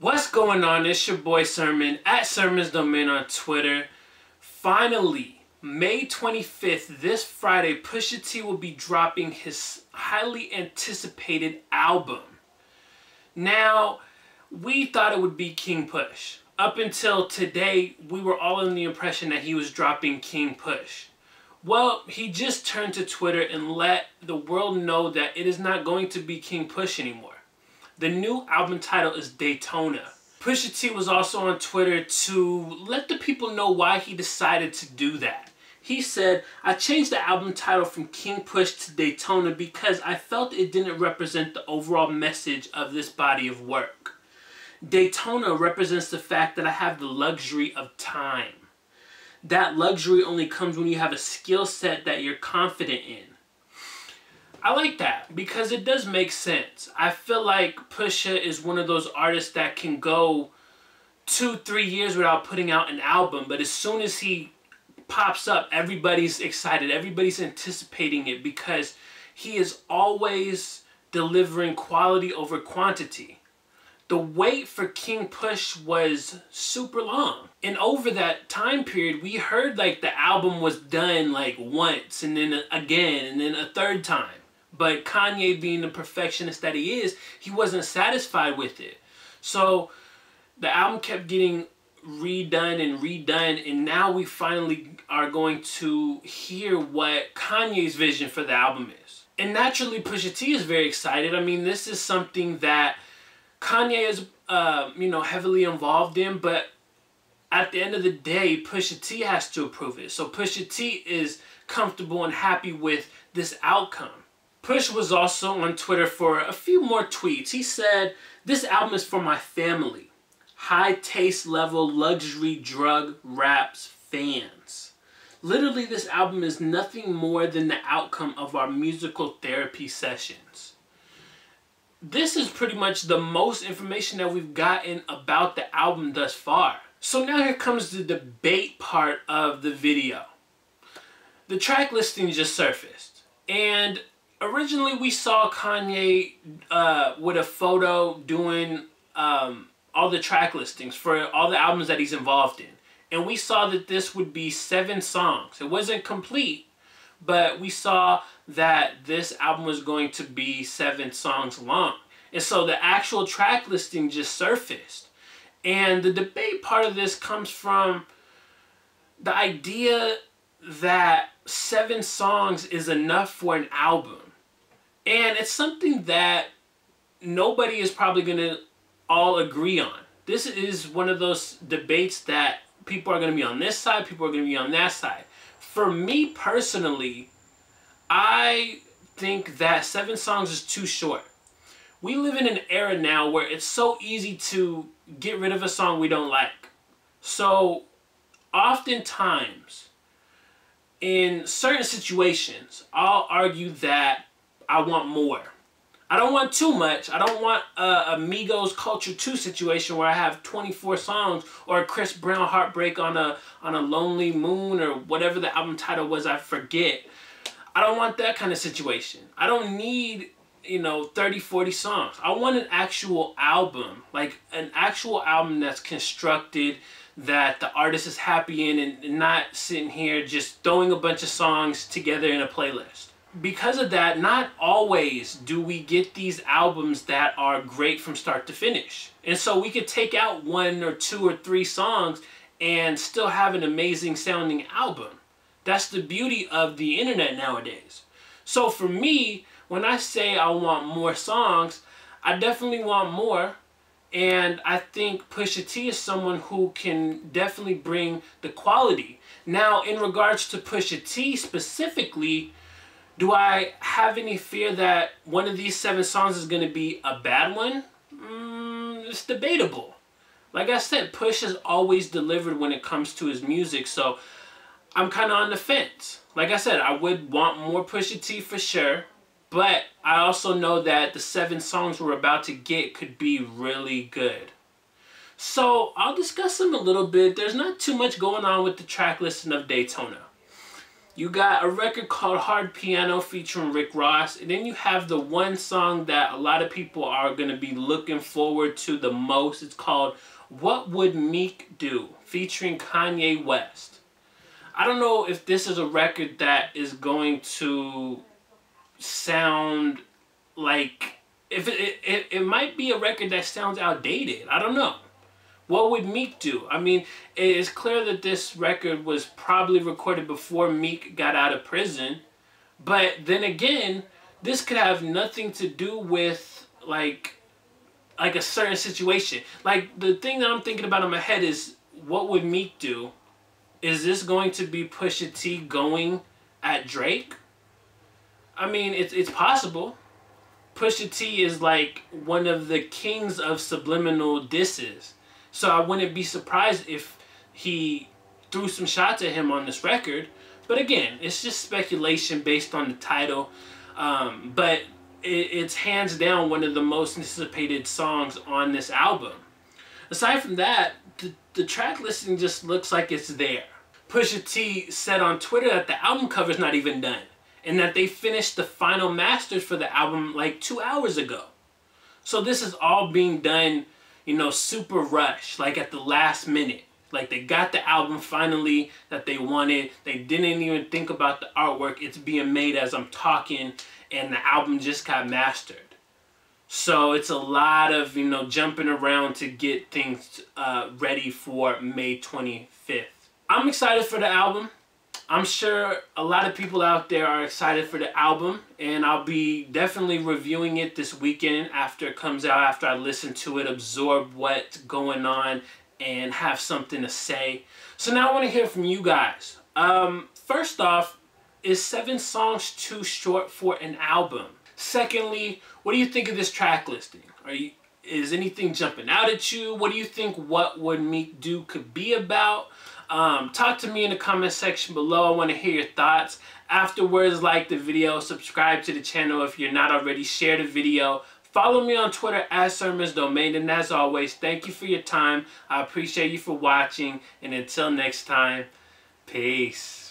What's going on? It's your boy Sermon at Sermon's Domain on Twitter. Finally, May 25th, this Friday, Pusha T will be dropping his highly anticipated album. Now, we thought it would be King Push. Up until today, we were all in the impression that he was dropping King Push. Well, he just turned to Twitter and let the world know that it is not going to be King Push anymore. The new album title is Daytona. Pusha T was also on Twitter to let the people know why he decided to do that. He said, "I changed the album title from King Push to Daytona because I felt it didn't represent the overall message of this body of work. Daytona represents the fact that I have the luxury of time. That luxury only comes when you have a skill set that you're confident in." I like that because it does make sense. I feel like Pusha is one of those artists that can go 2-3 years without putting out an album, but as soon as he pops up, everybody's excited. Everybody's anticipating it because he is always delivering quality over quantity. The wait for King Push was super long. And over that time period, we heard like the album was done like once and then again and then a third time. But Kanye, being the perfectionist that he is, he wasn't satisfied with it. So the album kept getting redone and redone, and now we finally are going to hear what Kanye's vision for the album is. And naturally, Pusha T is very excited. I mean, this is something that Kanye is, heavily involved in, but at the end of the day, Pusha T has to approve it. So Pusha T is comfortable and happy with this outcome. Push was also on Twitter for a few more tweets. He said, "This album is for my family. High taste level luxury drug raps fans. Literally, this album is nothing more than the outcome of our musical therapy sessions." This is pretty much the most information that we've gotten about the album thus far. So now here comes the debate part of the video. The track listing just surfaced. And originally we saw Kanye with a photo doing all the track listings for all the albums that he's involved in. And we saw that this would be 7 songs. It wasn't complete, but we saw that this album was going to be 7 songs long. And so the actual track listing just surfaced. And the debate part of this comes from the idea that 7 songs is enough for an album. And it's something that nobody is probably going to all agree on. This is one of those debates that people are going to be on this side, people are going to be on that side. For me personally, I think that 7 songs is too short. We live in an era now where it's so easy to get rid of a song we don't like. So oftentimes, in certain situations, I'll argue that I want more. I don't want too much. I don't want a Migos Culture 2 situation where I have 24 songs, or a Chris Brown Heartbreak on a Lonely Moon, or whatever the album title was, I forget. I don't want that kind of situation. I don't need, 30, 40 songs. I want an actual album, like an actual album that's constructed, that the artist is happy in, and not sitting here just throwing a bunch of songs together in a playlist. Because of that, not always do we get these albums that are great from start to finish. And so we could take out 1 or 2 or 3 songs and still have an amazing sounding album. That's the beauty of the internet nowadays. So for me, when I say I want more songs, I definitely want more. And I think Pusha T is someone who can definitely bring the quality. Now, in regards to Pusha T specifically, do I have any fear that one of these 7 songs is going to be a bad one? It's debatable. Like I said, Push has always delivered when it comes to his music, so I'm kind of on the fence. Like I said, I would want more Pusha T for sure, but I also know that the 7 songs we're about to get could be really good. So I'll discuss them a little bit. There's not too much going on with the track listing of Daytona. You got a record called Hard Piano featuring Rick Ross. And then you have the one song that a lot of people are going to be looking forward to the most. It's called What Would Meek Do? Featuring Kanye West. I don't know if this is a record that is going to sound like... It might be a record that sounds outdated. I don't know. What would Meek do? I mean, it is clear that this record was probably recorded before Meek got out of prison. But then again, this could have nothing to do with like a certain situation. Like, the thing that I'm thinking about in my head is, what would Meek do? Is this going to be Pusha T going at Drake? I mean, it's possible. Pusha T is like one of the kings of subliminal disses. So I wouldn't be surprised if he threw some shots at him on this record. But again, it's just speculation based on the title. But it's hands down one of the most anticipated songs on this album. Aside from that, the track listing just looks like it's there. Pusha T said on Twitter that the album cover's not even done, and that they finished the final masters for the album like 2 hours ago. So this is all being done, you know, super rush, like at the last minute. Like, they got the album finally that they wanted. They didn't even think about the artwork. It's being made as I'm talking, and the album just got mastered. So it's a lot of, you know, jumping around to get things ready for May 25th. I'm excited for the album. I'm sure a lot of people out there are excited for the album, and I'll be definitely reviewing it this weekend after it comes out, after I listen to it, absorb what's going on, and have something to say. So now I want to hear from you guys. First off, is 7 songs too short for an album? Secondly, what do you think of this track listing? Is anything jumping out at you? What do you think What Would Meek Do could be about? Talk to me in the comment section below. I want to hear your thoughts. Afterwards, like the video, subscribe to the channel if you're not already, share the video. Follow me on Twitter at @SermonsDomain. And as always, thank you for your time. I appreciate you for watching. And until next time, peace.